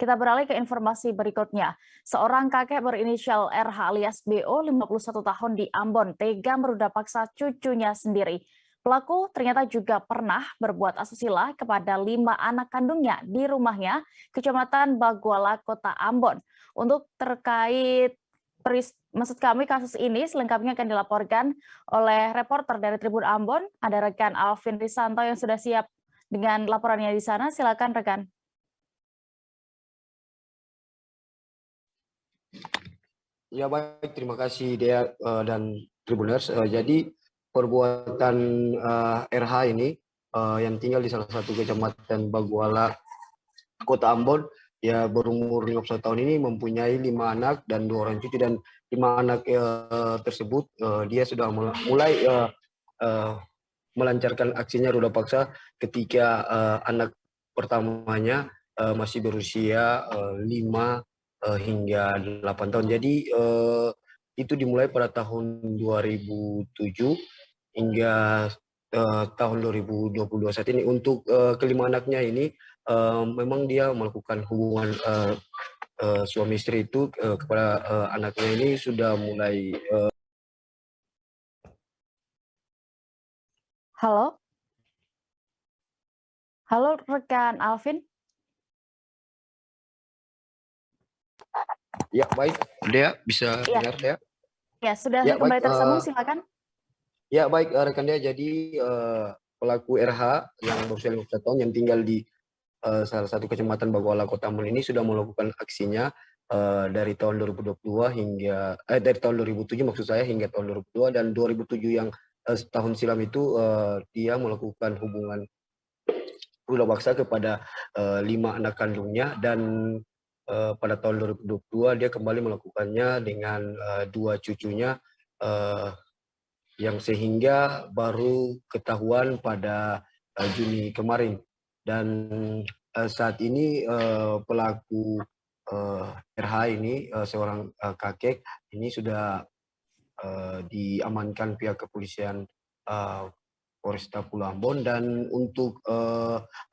Kita beralih ke informasi berikutnya. Seorang kakek berinisial RH alias BO, 51 tahun di Ambon, tega meruda paksa cucunya sendiri. Pelaku ternyata juga pernah berbuat asusila kepada 5 anak kandungnya di rumahnya, Kecamatan Baguala, Kota Ambon. Untuk terkait kasus ini selengkapnya akan dilaporkan oleh reporter dari Tribun Ambon, ada rekan Alvin Risanto yang sudah siap dengan laporannya di sana. Silakan rekan. Ya baik, terima kasih Dea dan Tribuners. Jadi perbuatan RH ini yang tinggal di salah satu kecamatan Baguala, Kota Ambon, ya berumur 51 tahun ini mempunyai 5 anak dan 2 orang cucu, dan 5 anak tersebut dia sudah mulai melancarkan aksinya ruda paksa ketika anak pertamanya masih berusia 5 hingga 8 tahun. Jadi itu dimulai pada tahun 2007 hingga tahun 2022 saat ini. Untuk kelima anaknya ini memang dia melakukan hubungan suami istri itu kepada anaknya ini sudah mulai Halo rekan Alvin. Ya baik, Dea bisa dengar Dea? Ya sudah ya, kembali tersambung, silakan. Ya baik rekan Dea, jadi pelaku RH yang berusia 51 tahun yang tinggal di salah satu kecamatan Baguala, Kota Ambon ini sudah melakukan aksinya dari tahun 2022 hingga dari tahun 2007 maksud saya hingga tahun 2002, dan 2007 yang tahun silam itu dia melakukan hubungan ruda paksa kepada 5 anak kandungnya, dan pada tahun 2022 dia kembali melakukannya dengan 2 cucunya yang sehingga baru ketahuan pada Juni kemarin. Dan saat ini pelaku RH ini seorang kakek ini sudah diamankan pihak kepolisian Polresta Pulau Ambon, dan untuk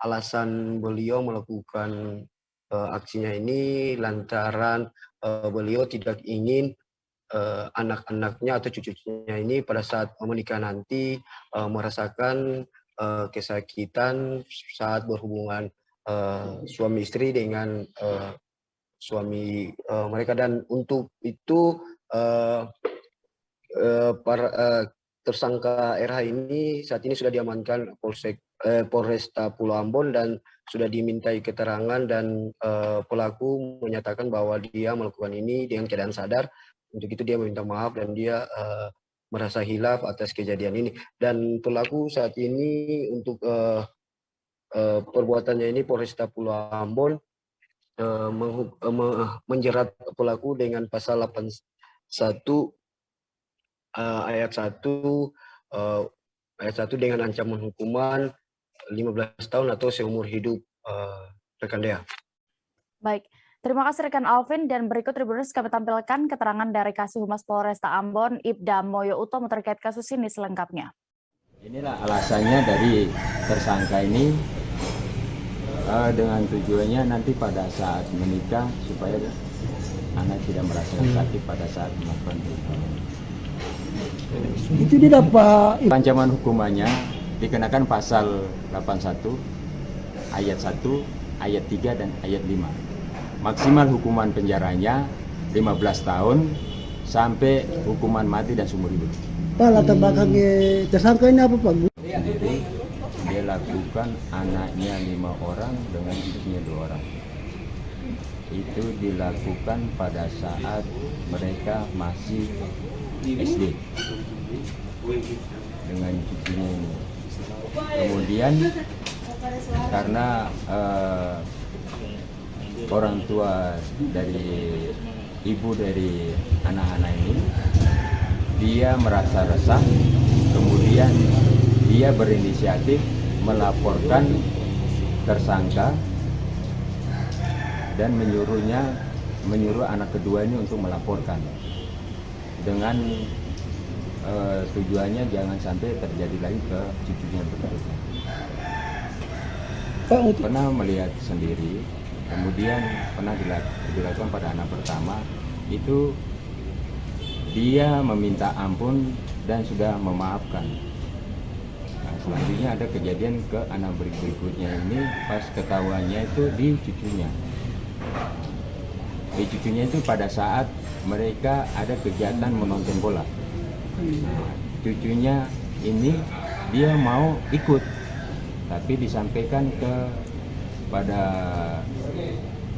alasan beliau melakukan aksinya ini lantaran beliau tidak ingin anak-anaknya atau cucunya ini pada saat menikah nanti merasakan kesakitan saat berhubungan suami istri dengan suami mereka. Dan untuk itu tersangka RH ini saat ini sudah diamankan Polresta Pulau Ambon dan sudah dimintai keterangan, dan pelaku menyatakan bahwa dia melakukan ini dengan keadaan sadar. Untuk itu dia meminta maaf dan dia merasa hilaf atas kejadian ini. Dan pelaku saat ini untuk perbuatannya ini Polresta Pulau Ambon menjerat pelaku dengan pasal 81 ayat 1 dengan ancaman hukuman 15 tahun atau seumur hidup, rekan Dea. Baik, terima kasih rekan Alvin, dan berikut Tribuners kami tampilkan keterangan dari Kasih Humas Polresta Ambon, Ibda Moyo Utomo terkait kasus ini selengkapnya. Inilah alasannya dari tersangka ini dengan tujuannya nanti pada saat menikah supaya anak tidak merasakan sakit pada saat melakukan itu dia dapat ancaman hukumannya dikenakan pasal 81 ayat 1 ayat 3 dan ayat 5. Maksimal hukuman penjaranya 15 tahun sampai hukuman mati dan seumur hidup. Pak, latar belakangnya tersangka ini apa Pak? Jadi dia lakukan anaknya 5 orang dengan cucunya 2 orang. Itu dilakukan pada saat mereka masih SD dengan cucunya ini. Kemudian karena orang tua dari ibu dari anak-anak ini dia merasa resah, kemudian dia berinisiatif melaporkan tersangka dan menyuruh anak kedua ini untuk melaporkan dengan tujuannya jangan sampai terjadi lagi ke cucunya berikutnya. Pernah melihat sendiri Kemudian pernah dilakukan pada anak pertama, itu dia meminta ampun dan sudah memaafkan. Nah, selanjutnya ada kejadian ke anak berikutnya ini pas ketahuannya itu di cucunya. Di cucunya itu pada saat mereka ada kegiatan menonton bola. Nah, cucunya ini dia mau ikut, tapi disampaikan pada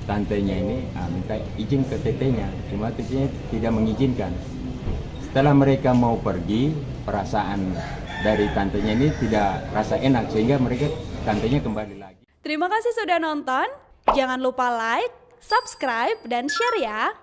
tantenya ini minta izin ke tetenya, cuma tetenya tidak mengizinkan. Setelah mereka mau pergi, perasaan dari tantenya ini tidak rasa enak sehingga tantenya kembali lagi. Terima kasih sudah nonton. Jangan lupa like, subscribe, dan share ya.